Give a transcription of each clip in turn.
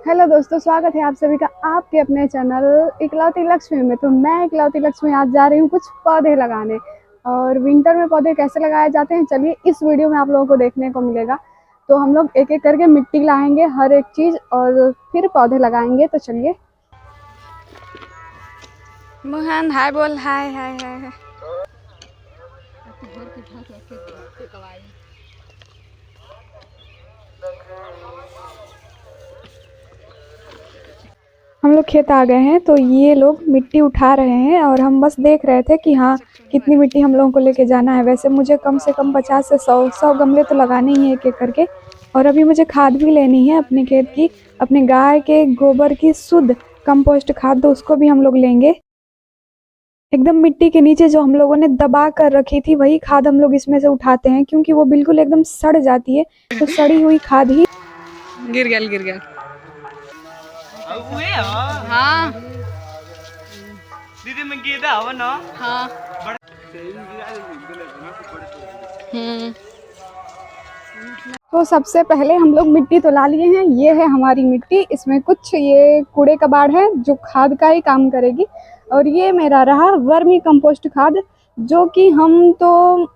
Hello दोस्तों, स्वागत है आप सभी का आपके अपने चैनल इकलौती लक्ष्मी में। तो मैं इकलौती लक्ष्मी आज जा रही हूँ कुछ पौधे लगाने। और विंटर में पौधे कैसे लगाए जाते हैं, चलिए इस वीडियो में आप लोगों को देखने को मिलेगा। तो हम लोग एक एक करके मिट्टी लाएंगे, हर एक चीज़, और फिर पौधे लगाएंगे। तो चलिए। मोहन हाय बोल। हाय हाय हाय हाय। हम लोग खेत आ गए हैं, तो ये लोग मिट्टी उठा रहे हैं और हम बस देख रहे थे कि हाँ कितनी मिट्टी हम लोगों को लेके जाना है। वैसे मुझे कम से कम 50 से 100 गमले तो लगाने ही है एक एक करके। और अभी मुझे खाद भी लेनी है अपने खेत की, अपने गाय के गोबर की शुद्ध कंपोस्ट खाद, तो उसको भी हम लोग लेंगे। एकदम मिट्टी के नीचे जो हम लोगों ने दबा कर रखी थी वही खाद हम लोग इसमें से उठाते हैं, क्योंकि वो बिल्कुल एकदम सड़ जाती है। तो सड़ी हुई खाद ही गिर गया। हाँ दीदी मैं गीता हवा ना। हाँ। तो सबसे पहले हम लोग मिट्टी तो ला लिए हैं। ये है हमारी मिट्टी, इसमें कुछ ये कूड़े कबाड़ है जो खाद का ही काम करेगी। और ये मेरा रहा वर्मी कंपोस्ट खाद, जो कि हम तो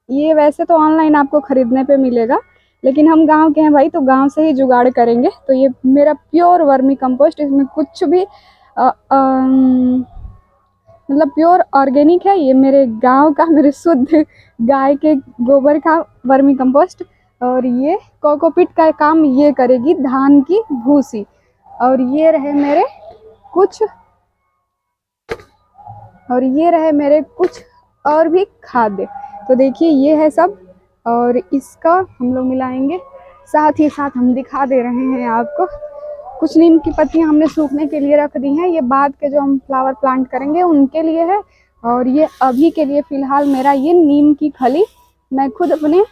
ये वैसे तो ऑनलाइन आपको खरीदने पे मिलेगा, लेकिन हम गांव के हैं भाई, तो गांव से ही जुगाड़ करेंगे। तो ये मेरा प्योर वर्मी कंपोस्ट, इसमें कुछ भी मतलब प्योर ऑर्गेनिक है। ये मेरे गांव का, मेरे शुद्ध गाय के गोबर का वर्मी कंपोस्ट। और ये कोकोपीट का काम ये करेगी, धान की भूसी। और ये रहे मेरे कुछ और भी खाद्य। तो देखिए ये है सब, और इसका हम लोग मिलाएंगे। साथ ही साथ हम दिखा दे रहे हैं आपको, कुछ नीम की पत्तियां हमने सूखने के लिए रख दी हैं। ये बाद के जो हम फ्लावर प्लांट करेंगे उनके लिए है। और ये अभी के लिए फ़िलहाल मेरा ये नीम की खली मैं खुद अपने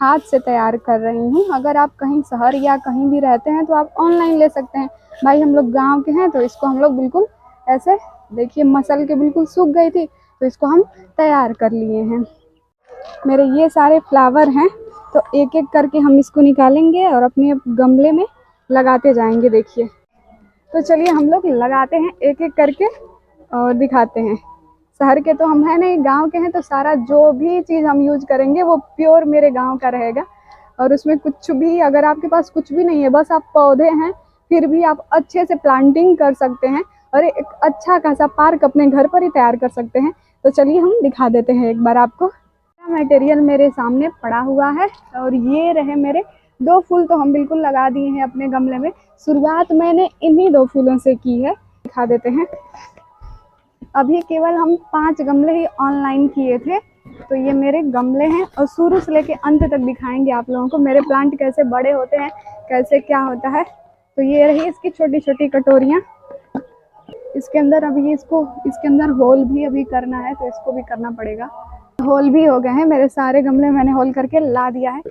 हाथ से तैयार कर रही हूँ। अगर आप कहीं शहर या कहीं भी रहते हैं तो आप ऑनलाइन ले सकते हैं। भाई हम लोग गांव के हैं, तो इसको हम लोग बिल्कुल ऐसे देखिए मसल के बिल्कुल सूख गई थी, तो इसको हम तैयार कर लिए हैं। मेरे ये सारे फ्लावर हैं, तो एक एक करके हम इसको निकालेंगे और अपने गमले में लगाते जाएंगे। देखिए, तो चलिए हम लोग लगाते हैं एक एक करके और दिखाते हैं। शहर के तो हम हैं नहीं, गांव के हैं, तो सारा जो भी चीज़ हम यूज करेंगे वो प्योर मेरे गांव का रहेगा। और उसमें कुछ भी, अगर आपके पास कुछ भी नहीं है, बस आप पौधे हैं, फिर भी आप अच्छे से प्लांटिंग कर सकते हैं और एक अच्छा खासा पार्क अपने घर पर ही तैयार कर सकते हैं। तो चलिए हम दिखा देते हैं एक बार आपको। मटेरियल मेरे सामने पड़ा हुआ है, और ये रहे मेरे 2 फूल, तो हम बिल्कुल लगा दिए हैं अपने गमले में। शुरुआत मैंने इन्हीं 2 फूलों से की है, दिखा देते हैं। अभी केवल हम 5 गमले ही ऑनलाइन किए थे, तो ये मेरे गमले हैं। और शुरू से लेके अंत तक दिखाएंगे आप लोगों को मेरे प्लांट कैसे बड़े होते हैं, कैसे क्या होता है। तो ये रही इसकी छोटी छोटी कटोरियाँ। इसके अंदर अभी इसके अंदर होल भी अभी करना है, तो इसको भी करना पड़ेगा। होल भी हो गए हैं मेरे सारे गमले, मैंने होल करके ला दिया है।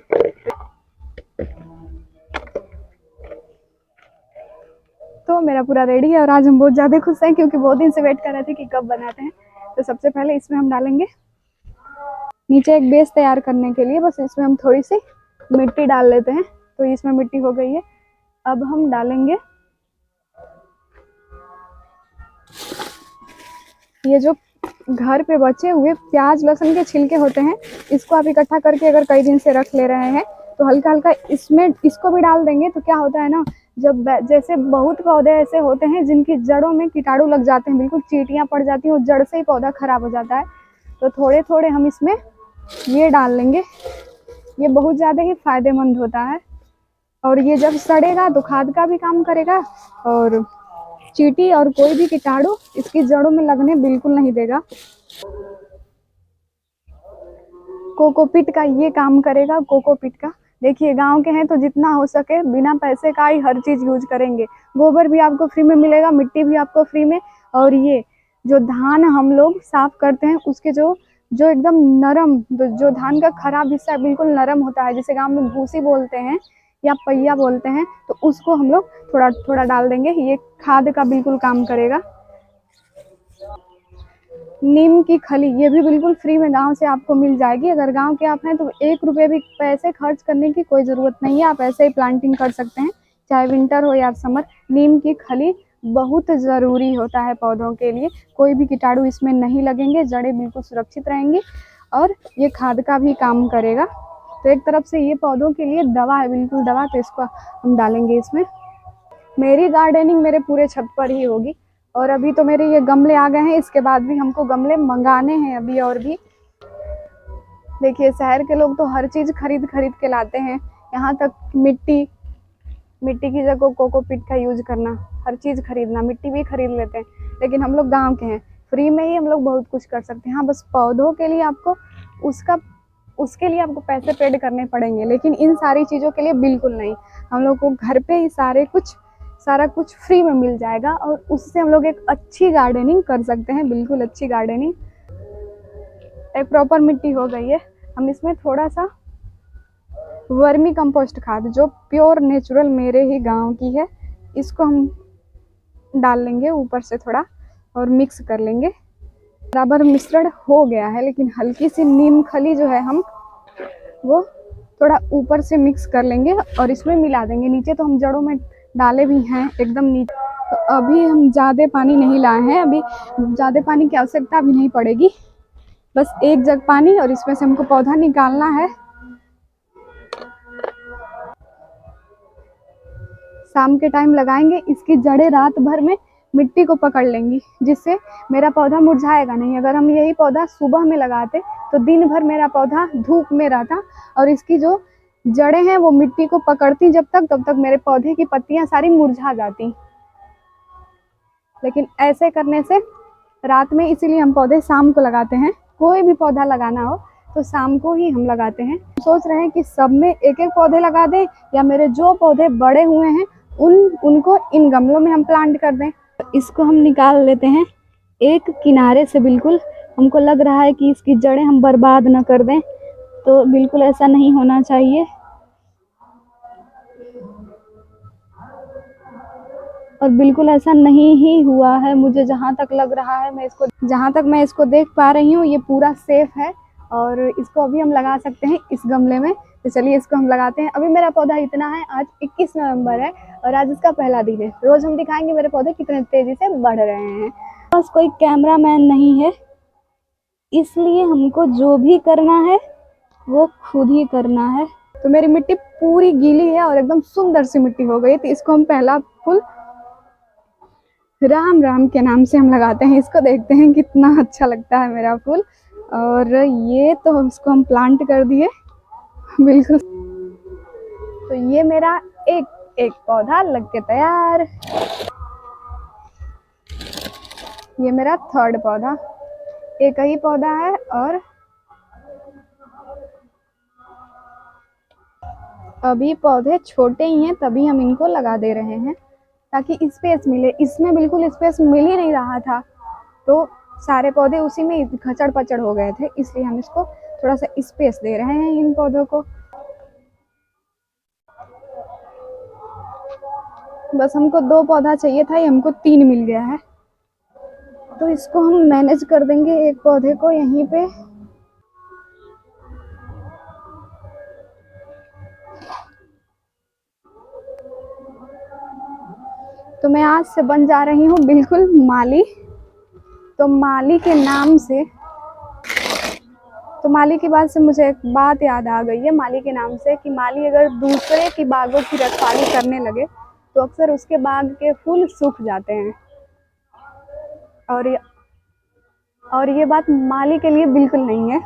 तो मेरा पूरा रेडी है, और आज हम बहुत ज़्यादा खुश हैं क्योंकि बहुत दिन से वेट कर रहे थे कि कब बनाते हैं। तो सबसे पहले इसमें हम डालेंगे नीचे एक बेस तैयार करने के लिए, बस इसमें हम थोड़ी सी मिट्टी डाल लेते हैं। तो इसमें मिट्टी हो गई है। अब हम डालेंगे ये जो घर पे बचे हुए प्याज लहसुन के छिलके होते हैं, इसको आप इकट्ठा करके अगर कई दिन से रख ले रहे हैं तो हल्का हल्का इसमें इसको भी डाल देंगे। तो क्या होता है ना, जब जैसे बहुत पौधे ऐसे होते हैं जिनकी जड़ों में कीटाणु लग जाते हैं, बिल्कुल चींटियां पड़ जाती हैं और जड़ से ही पौधा खराब हो जाता है। तो थोड़े थोड़े हम इसमें ये डाल लेंगे। ये बहुत ज़्यादा ही फायदेमंद होता है, और ये जब सड़ेगा तो खाद का भी काम करेगा, और चींटी और कोई भी कीटाणु इसकी जड़ों में लगने बिल्कुल नहीं देगा। कोकोपीट का ये काम करेगा। कोकोपीट का देखिए, गांव के हैं तो जितना हो सके बिना पैसे का ही हर चीज़ यूज करेंगे। गोबर भी आपको फ्री में मिलेगा, मिट्टी भी आपको फ्री में। और ये जो धान हम लोग साफ करते हैं उसके जो जो एकदम नरम, जो धान का खराब हिस्सा बिल्कुल नरम होता है, जिसे गाँव में भूसी बोलते हैं या पहिया बोलते हैं, तो उसको हम लोग थोड़ा थोड़ा डाल देंगे। ये खाद का बिल्कुल काम करेगा। नीम की खली ये भी बिल्कुल फ्री में गांव से आपको मिल जाएगी। अगर गांव के आप हैं तो 1 रुपये भी पैसे खर्च करने की कोई ज़रूरत नहीं है, आप ऐसे ही प्लांटिंग कर सकते हैं। चाहे विंटर हो या समर, नीम की खली बहुत ज़रूरी होता है पौधों के लिए। कोई भी कीटाणु इसमें नहीं लगेंगे, जड़ें बिल्कुल सुरक्षित रहेंगी और ये खाद का भी काम करेगा। तो एक तरफ से ये पौधों के लिए दवा है, बिल्कुल दवा, तो इसको हम डालेंगे इसमें। मेरी गार्डनिंग मेरे पूरे छत पर ही होगी और अभी तो मेरे ये गमले आ गए हैं, इसके बाद भी हमको गमले मंगाने हैं अभी और भी। देखिए शहर के लोग तो हर चीज़ खरीद खरीद के लाते हैं, यहाँ तक मिट्टी की जगह कोकोपीट का यूज करना, हर चीज़ खरीदना, मिट्टी भी खरीद लेते हैं। लेकिन हम लोग गांव के हैं, फ्री में ही हम लोग बहुत कुछ कर सकते हैं। हाँ बस पौधों के लिए आपको उसके लिए आपको पैसे पेड करने पड़ेंगे, लेकिन इन सारी चीज़ों के लिए बिल्कुल नहीं। हम लोग को घर पे ही सारा कुछ फ्री में मिल जाएगा और उससे हम लोग एक अच्छी गार्डनिंग कर सकते हैं, बिल्कुल अच्छी गार्डनिंग। एक प्रॉपर मिट्टी हो गई है, हम इसमें थोड़ा सा वर्मी कंपोस्ट खाद जो प्योर नेचुरल मेरे ही गांव की है, इसको हम डाल लेंगे ऊपर से थोड़ा और मिक्स कर लेंगे। बराबर मिश्रण हो गया है, लेकिन हल्की सी नीम खली जो है हम वो थोड़ा ऊपर से मिक्स कर लेंगे और इसमें मिला देंगे। नीचे तो हम जड़ों में डाले भी हैं एकदम नीचे, तो अभी हम ज़्यादा पानी नहीं लाए हैं, अभी ज़्यादा पानी की आवश्यकता भी नहीं पड़ेगी, बस एक जग पानी और इसमें से हमको पौधा निकालना है। शाम के टाइम लगाएंगे, इसकी जड़ें रात भर में मिट्टी को पकड़ लेंगी, जिससे मेरा पौधा मुरझाएगा नहीं। अगर हम यही पौधा सुबह में लगाते तो दिन भर मेरा पौधा धूप में रहता और इसकी जो जड़ें हैं वो मिट्टी को पकड़ती तब तक मेरे पौधे की पत्तियां सारी मुरझा जाती। लेकिन ऐसे करने से रात में, इसीलिए हम पौधे शाम को लगाते हैं। कोई भी पौधा लगाना हो तो शाम को ही हम लगाते हैं। सोच रहे हैं कि सब में एक एक पौधे लगा दें या मेरे जो पौधे बड़े हुए हैं उनको इन गमलों में हम प्लांट कर दें। इसको हम निकाल लेते हैं एक किनारे से, बिल्कुल हमको लग रहा है कि इसकी जड़ें हम बर्बाद न कर दें, तो बिल्कुल ऐसा नहीं होना चाहिए। और बिल्कुल ऐसा नहीं ही हुआ है, मुझे जहाँ तक लग रहा है, जहाँ तक मैं इसको देख पा रही हूँ ये पूरा सेफ है और इसको अभी हम लगा सकते हैं इस गमले में। तो चलिए इसको हम लगाते हैं। अभी मेरा पौधा इतना है, आज 21 नवंबर है और आज इसका पहला दिन है। रोज हम दिखाएंगे मेरे पौधे कितने तेजी से बढ़ रहे हैं। बस कोई कैमरा मैन नहीं है, इसलिए हमको जो भी करना है वो खुद ही करना है। तो मेरी मिट्टी पूरी गीली है और एकदम सुंदर सी मिट्टी हो गई, तो इसको हम पहला फूल राम राम के नाम से हम लगाते हैं। इसको देखते हैं कितना अच्छा लगता है मेरा फूल। और ये तो इसको हम प्लांट कर दिए बिल्कुल। तो ये मेरा एक पौधा लग के तैयार। ये मेरा थर्ड पौधा, एक ही पौधा है और अभी पौधे छोटे ही हैं, तभी हम इनको लगा दे रहे हैं ताकि स्पेस मिले। इसमें बिल्कुल स्पेस मिल ही नहीं रहा था, तो सारे पौधे उसी में खचड़ पचड़ हो गए थे, इसलिए हम इसको थोड़ा सा स्पेस दे रहे हैं इन पौधों को। बस हमको 2 पौधा चाहिए था, ये हमको 3 मिल गया है, तो इसको हम मैनेज कर देंगे एक पौधे को यहीं पे। तो मैं आज से बन जा रही हूँ बिल्कुल माली। तो माली के नाम से, तो माली की बात से मुझे एक बात याद आ गई है माली के नाम से, कि माली अगर दूसरे की बागों की रखवाली करने लगे तो अक्सर उसके बाग के फूल सूख जाते हैं। और ये बात माली के लिए बिल्कुल नहीं है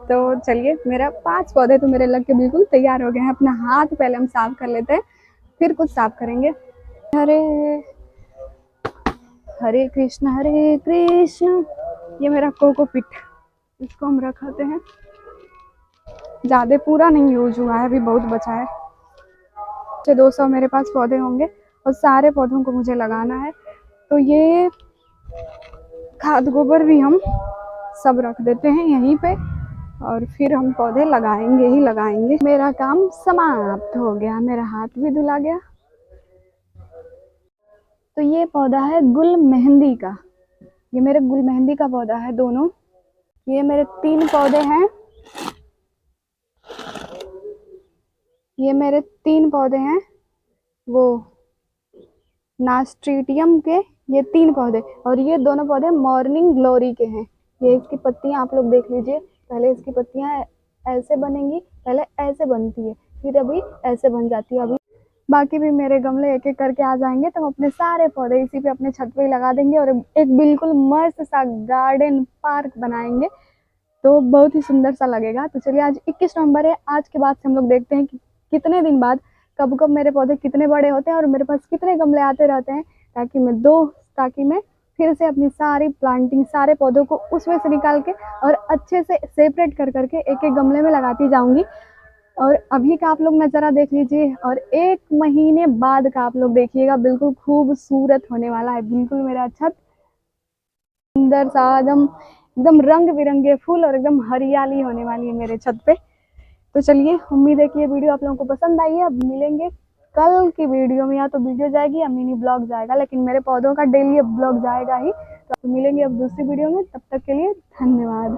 तो चलिए, मेरा 5 पौधे तो मेरे लग के बिल्कुल तैयार हो गए हैं। अपना हाथ पहले हम साफ कर लेते हैं, फिर कुछ साफ करेंगे। हरे हरे कृष्ण हरे कृष्ण। ये मेरा कोकोपीट, इसको हम रखाते हैं। ज़्यादा पूरा नहीं यूज हुआ है, अभी बहुत बचा है। 200 मेरे पास पौधे होंगे और सारे पौधों को मुझे लगाना है। तो ये खाद गोबर भी हम सब रख देते हैं यहीं पे और फिर हम पौधे लगाएंगे ही लगाएंगे। मेरा काम समाप्त हो गया, मेरा हाथ भी धुला गया। तो ये पौधा है गुल मेहंदी का, ये मेरे गुल मेहंदी का पौधा है दोनों। ये मेरे 3 पौधे हैं। ये मेरे 3 पौधे हैं, वो नास्ट्रीटियम के, ये 3 पौधे, और ये दोनों पौधे मॉर्निंग ग्लोरी के हैं। ये इसकी पत्तियां आप लोग देख लीजिए, पहले इसकी पत्तियां ऐसे बनेंगी, पहले ऐसे बनती है, फिर अभी ऐसे बन जाती है। अभी बाकी भी मेरे गमले एक एक करके आ जाएंगे तो हम अपने सारे पौधे इसी पे अपने छत पे ही लगा देंगे और एक बिल्कुल मस्त सा गार्डन पार्क बनाएंगे, तो बहुत ही सुंदर सा लगेगा। तो चलिए, आज 21 नवंबर है, आज के बाद से हम लोग देखते हैं कि कितने दिन बाद कब कब मेरे पौधे कितने बड़े होते हैं और मेरे पास कितने गमले आते रहते हैं, ताकि मैं फिर से अपनी सारी प्लांटिंग, सारे पौधों को उसमें से निकाल के और अच्छे से सेपरेट कर करके एक एक गमले में लगाती जाऊंगी। और अभी का आप लोग नज़ारा देख लीजिए और 1 महीने बाद का आप लोग देखिएगा, बिल्कुल खूबसूरत होने वाला है बिल्कुल मेरा छत, सुंदर सा एकदम, एकदम रंग बिरंगे फूल और एकदम हरियाली होने वाली है मेरे छत पे। तो चलिए, उम्मीद है कि ये वीडियो आप लोगों को पसंद आई है। अब मिलेंगे कल की वीडियो में, या तो वीडियो जाएगी या मिनी ब्लॉग जाएगा, लेकिन मेरे पौधों का डेली ब्लॉग जाएगा ही। तो मिलेंगे अब दूसरी वीडियो में, तब तक के लिए धन्यवाद।